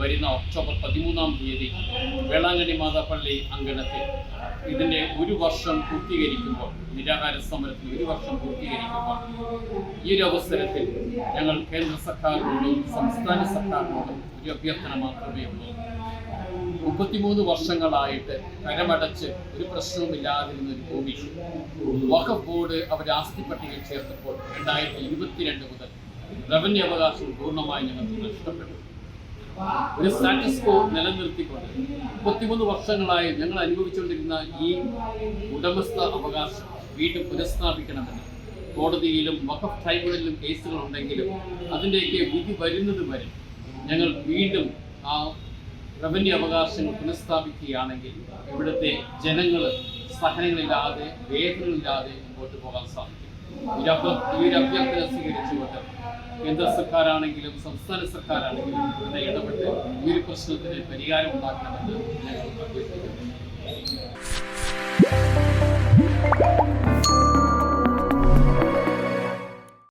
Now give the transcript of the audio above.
വരുന്ന ഒക്ടോബർ 13 വേളാങ്കണ്ണി മാതാപ്പള്ളി അങ്കണത്തിൽ ഇതിൻ്റെ 1 വർഷം പൂർത്തീകരിക്കുമ്പോൾ, നിരാഹാര സമരത്തിൽ 1 വർഷം പൂർത്തീകരിക്കുമ്പോൾ, ഈ ഒരു അവസരത്തിൽ ഞങ്ങൾ കേന്ദ്ര സർക്കാരിനോടും സംസ്ഥാന സർക്കാരിനോടും ഒരു അഭ്യർത്ഥന മാത്രമേ ഉള്ളൂ. 33 വർഷങ്ങളായിട്ട് കരമടച്ച് ഒരു പ്രശ്നവുമില്ലാതിരുന്ന ഒരു ഭൂമി വഖഫ് ബോർഡ് അവർ ആസ്തി പട്ടികയിൽ ചേർത്തപ്പോൾ 2022 മുതൽ റവന്യൂ അവകാശം പൂർണ്ണമായി ഞങ്ങൾക്ക് നഷ്ടപ്പെട്ടു. ഒരു സ്റ്റാറ്റസ് കോ നിലനിർത്തിക്കൊണ്ട് 33 വർഷങ്ങളായി ഞങ്ങൾ അനുഭവിച്ചുകൊണ്ടിരുന്ന ഈ ഉടമസ്ഥ അവകാശം വീണ്ടും പുനഃസ്ഥാപിക്കണമെന്ന് കോടതിയിലും വഖഫ് ട്രൈബ്യൂണലിലും കേസുകളുണ്ടെങ്കിലും അതിൻ്റെയൊക്കെ വിധി വരുന്നത് വരെ ഞങ്ങൾ വീണ്ടും ആ റവന്യൂ അവകാശങ്ങൾ പുനഃസ്ഥാപിക്കുകയാണെങ്കിൽ ഇവിടുത്തെ ജനങ്ങൾ സഹനങ്ങളില്ലാതെ വേദനകളില്ലാതെ മുമ്പോട്ട് പോകാൻ സാധിക്കും. ഈ ഒരു അഭ്യർത്ഥന സ്വീകരിച്ചുകൊണ്ട് കേന്ദ്ര സർക്കാരാണെങ്കിലും സംസ്ഥാന സർക്കാരാണെങ്കിലും ഇവിടെ ഇടപെട്ട് ഈ ഒരു പ്രശ്നത്തിന് പരിഹാരം ഉണ്ടാക്കണമെന്ന് ഞങ്ങൾ അഭ്യർത്ഥിക്കുന്നു.